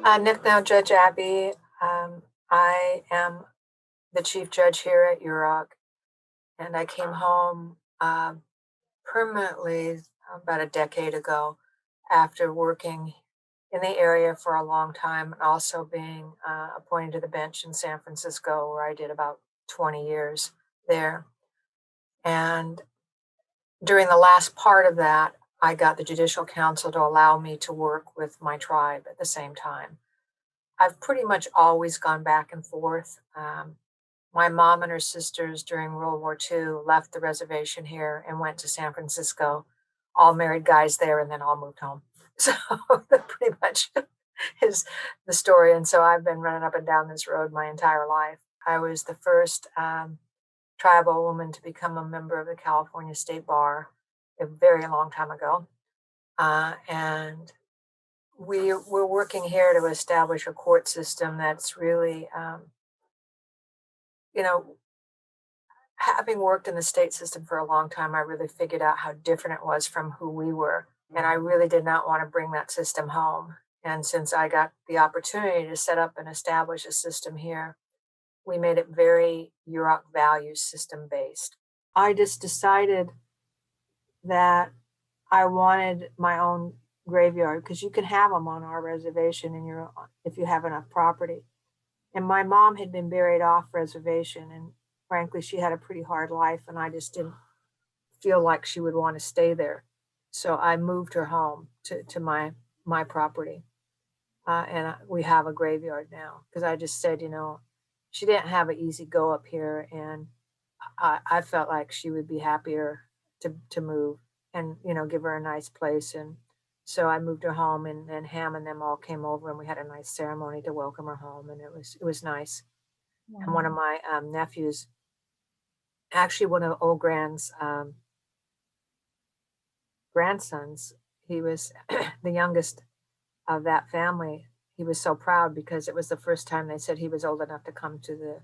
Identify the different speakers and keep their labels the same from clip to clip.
Speaker 1: Now Judge Abby. I am the chief judge here at Yurok, and I came home permanently about a decade ago after working in the area for a long time and also being appointed to the bench in San Francisco, where I did about 20 years there. And during the last part of that, I got the Judicial Council to allow me to work with my tribe at the same time. I've pretty much always gone back and forth. My mom and her sisters during World War II left the reservation here and went to San Francisco, all married guys there, and then all moved home. So that pretty much is the story. And so I've been running up and down this road my entire life. I was the first tribal woman to become a member of the California State Bar a very long time ago. And we're working here to establish a court system that's really, having worked in the state system for a long time, I really figured out how different it was from who we were. And I really did not want to bring that system home. And since I got the opportunity to set up and establish a system here, we made it very Yurok values system based. I just decided that I wanted my own graveyard because you can have them on our reservation if you have enough property. And my mom had been buried off reservation, and frankly, she had a pretty hard life, and I just didn't feel like she would want to stay there. So I moved her home to my property, and we have a graveyard now because I just said, she didn't have an easy go up here, and I felt like she would be happier to move and give her a nice place. And so I moved her home, and then Ham and them all came over, and we had a nice ceremony to welcome her home, and it was nice. Wow. And one of my nephews, actually one of old grandsons, he was the youngest of that family. He was so proud because it was the first time they said he was old enough to come to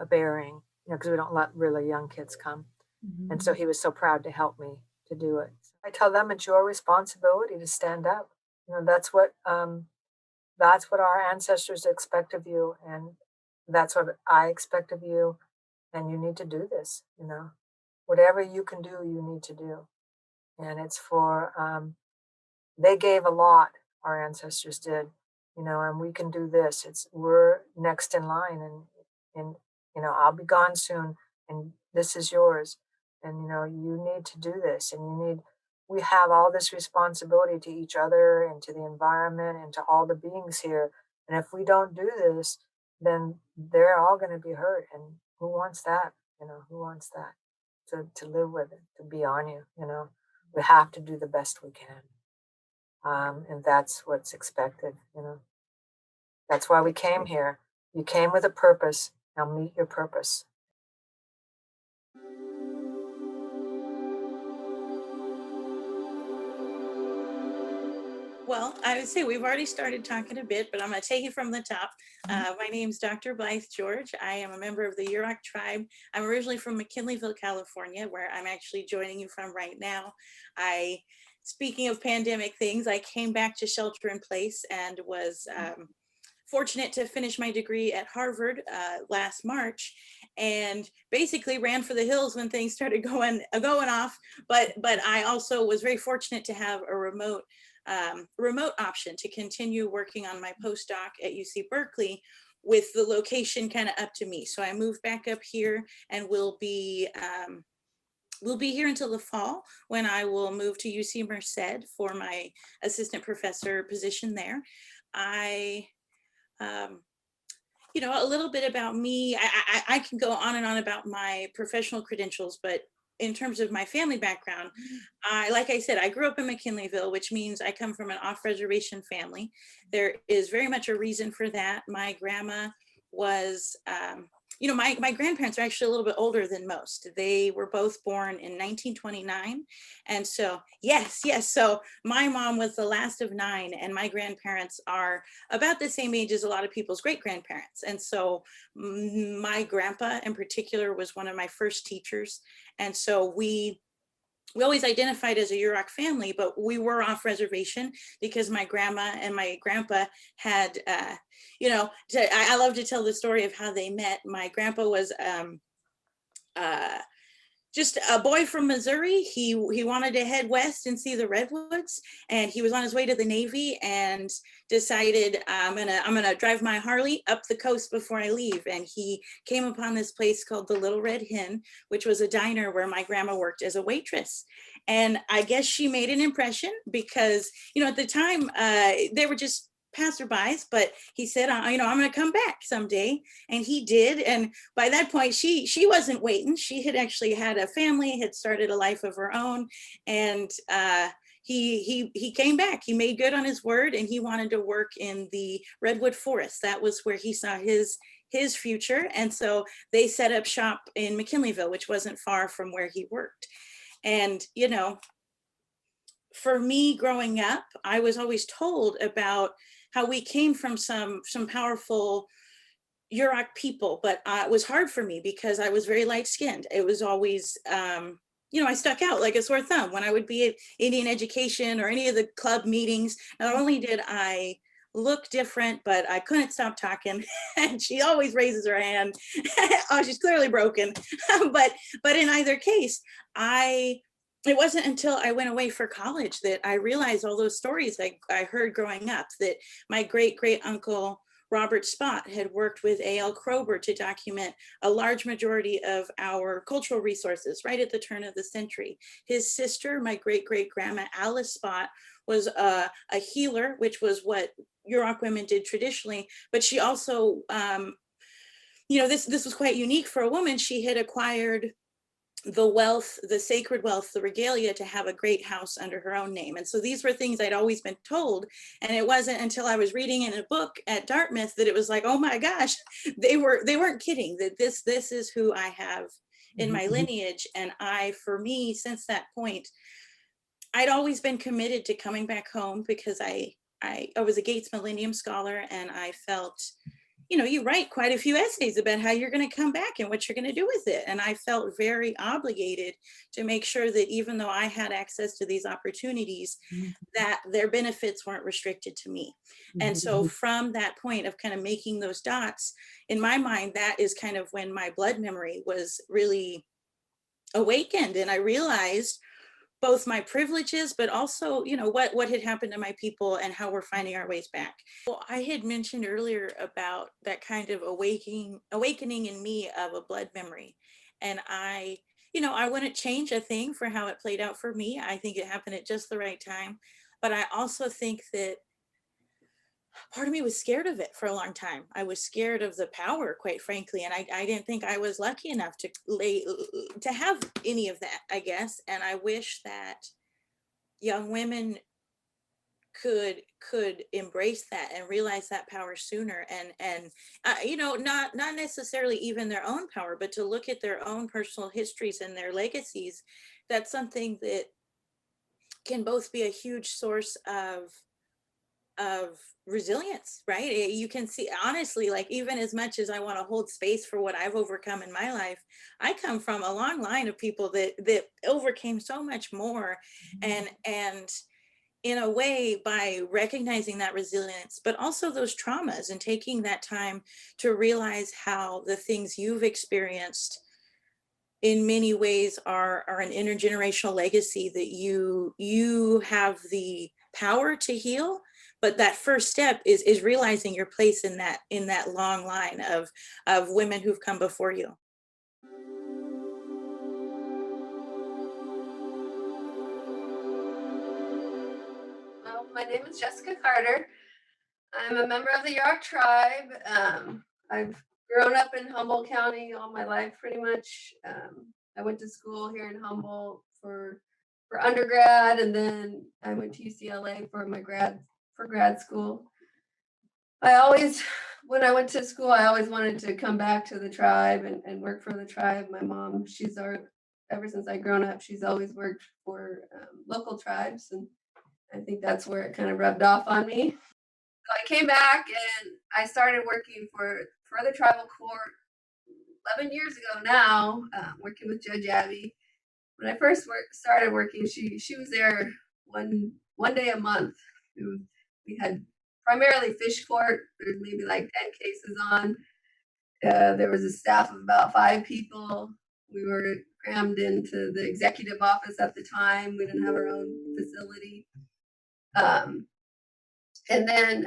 Speaker 1: a burying, because we don't let really young kids come. Mm-hmm. And so he was so proud to help me to do it. I tell them it's your responsibility to stand up. That's what our ancestors expect of you, and that's what I expect of you. And you need to do this. Whatever you can do, you need to do. And it's for they gave a lot. Our ancestors did, and we can do this. We're next in line, and I'll be gone soon, and this is yours. And, you need to do this, and we have all this responsibility to each other and to the environment and to all the beings here. And if we don't do this, then they're all going to be hurt. And who wants that? Who wants that to live with it, to be on you? We have to do the best we can. And that's what's expected. That's why we came here. You came with a purpose. Now meet your purpose.
Speaker 2: Well, I would say we've already started talking a bit, but I'm going to take it from the top. My name's Dr. Blythe George. I am a member of the Yurok Tribe. I'm originally from McKinleyville, California, where I'm actually joining you from right now. Speaking of pandemic things, I came back to shelter in place and was fortunate to finish my degree at Harvard last March, and basically ran for the hills when things started going off. But I also was very fortunate to have a remote option to continue working on my postdoc at UC Berkeley with the location kind of up to me. So I moved back up here, and we'll be here until the fall, when I will move to UC Merced for my assistant professor position there. A little bit about me. I can go on and on about my professional credentials, but in terms of my family background, like I said, I grew up in McKinleyville, which means I come from an off-reservation family. There is very much a reason for that. My grandma was, my grandparents are actually a little bit older than most. They were both born in 1929. And so, yes. So my mom was the last of 9, and my grandparents are about the same age as a lot of people's great-grandparents. And so my grandpa in particular was one of my first teachers. And so we we always identified as a Yurok family, but we were off reservation because my grandma and my grandpa had, I love to tell the story of how they met. My grandpa was uh, just a boy from Missouri. He wanted to head west and see the redwoods, and he was on his way to the Navy and decided I'm gonna drive my Harley up the coast before I leave. And he came upon this place called the Little Red Hen, which was a diner where my grandma worked as a waitress. And I guess she made an impression because at the time they were just passerbys, but he said, I'm going to come back someday, and he did. And by that point, she wasn't waiting. She had actually had a family, had started a life of her own, and he came back. He made good on his word, and he wanted to work in the redwood forest. That was where he saw his future, and so they set up shop in McKinleyville, which wasn't far from where he worked. And for me growing up, I was always told about how we came from some powerful Yurok people, but it was hard for me because I was very light skinned. It was always, I stuck out like a sore thumb when I would be at Indian education or any of the club meetings. Not only did I look different, but I couldn't stop talking. And she always raises her hand. Oh, she's clearly broken. but in either case, it wasn't until I went away for college that I realized all those stories I heard growing up, that my great uncle Robert Spot had worked with A.L. Kroeber to document a large majority of our cultural resources right at the turn of the century. His sister, my great grandma Alice Spot, was a healer, which was what Yurok women did traditionally, but she also, this was quite unique for a woman. She had acquired the wealth, the sacred wealth, the regalia to have a great house under her own name. And so these were things I'd always been told. And it wasn't until I was reading in a book at Dartmouth that it was like, oh my gosh, they weren't kidding, that this is who I have in my lineage. And for me, since that point, I'd always been committed to coming back home because I was a Gates Millennium Scholar, and I felt, you write quite a few essays about how you're going to come back and what you're going to do with it. And I felt very obligated to make sure that even though I had access to these opportunities, that their benefits weren't restricted to me. And so from that point of kind of making those dots, in my mind, that is kind of when my blood memory was really awakened. And I realized both my privileges, but also, what had happened to my people and how we're finding our ways back. Well, I had mentioned earlier about that kind of awakening in me of a blood memory. And I wouldn't change a thing for how it played out for me. I think it happened at just the right time. But I also think that part of me was scared of it for a long time. I was scared of the power, quite frankly. And I didn't think I was lucky enough to have any of that, I guess. And I wish that young women could embrace that and realize that power sooner, and not necessarily even their own power, but to look at their own personal histories and their legacies. That's something that can both be a huge source of resilience, right? You can see, honestly, like, even as much as I want to hold space for what I've overcome in my life, I come from a long line of people that overcame so much more. And in a way, by recognizing that resilience, but also those traumas, and taking that time to realize how the things you've experienced in many ways are an intergenerational legacy that you have the power to heal. But that first step is realizing your place in that long line of women who've come before you.
Speaker 3: Well, my name is Jessica Carter. I'm a member of the Yurok Tribe. I've grown up in Humboldt County all my life, pretty much. I went to school here in Humboldt for undergrad, and then I went to UCLA for grad school. When I went to school, I always wanted to come back to the tribe and work for the tribe. My mom, ever since I've grown up, she's always worked for local tribes, and I think that's where it kind of rubbed off on me. So I came back and I started working for the tribal court 11 years ago now, working with Judge Abby. when I first started working, she was there one day a month. We had primarily fish court. There's maybe like 10 cases on. There was a staff of about 5 people. We were crammed into the executive office at the time. We didn't have our own facility. And then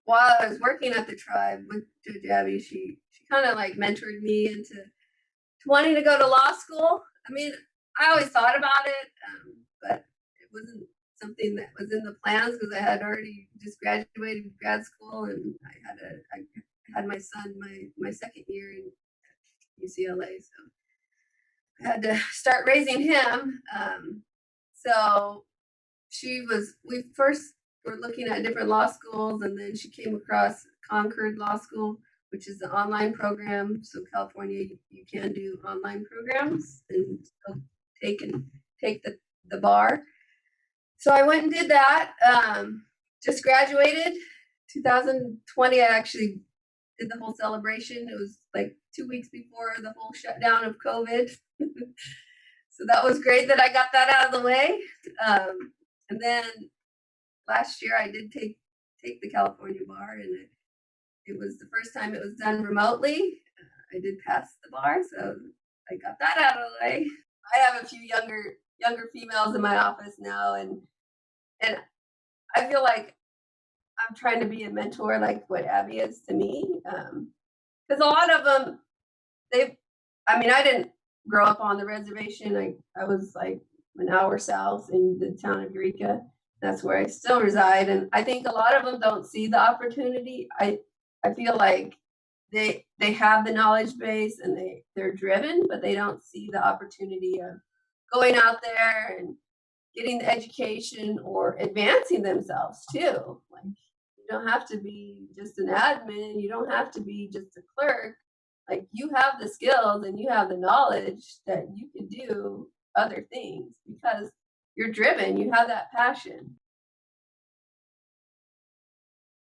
Speaker 3: while I was working at the tribe with Judge Abby, she kind of like mentored me into wanting to go to law school. I mean, I always thought about it, but it wasn't something that was in the plans because I had already just graduated grad school, and I had my son my second year in UCLA, so I had to start raising him. So we first were looking at different law schools, and then she came across Concord Law School, which is the online program. So California, you can do online programs and still take the bar. So I went and did that. Just graduated 2020. I actually did the whole celebration. It was like 2 weeks before the whole shutdown of COVID. So that was great that I got that out of the way. And then last year I did take the California bar, and it was the first time it was done remotely. I did pass the bar, so I got that out of the way. I have a few younger females in my office now, and I feel like I'm trying to be a mentor, like what Abby is to me, because a lot of them, I didn't grow up on the reservation. I was like an hour south in the town of Eureka. That's where I still reside, and I think a lot of them don't see the opportunity. I feel like they have the knowledge base and they're driven, but they don't see the opportunity of going out there and getting the education or advancing themselves too. Like, you don't have to be just an admin. You don't have to be just a clerk. Like, you have the skills and you have the knowledge that you can do other things because you're driven. You have that passion.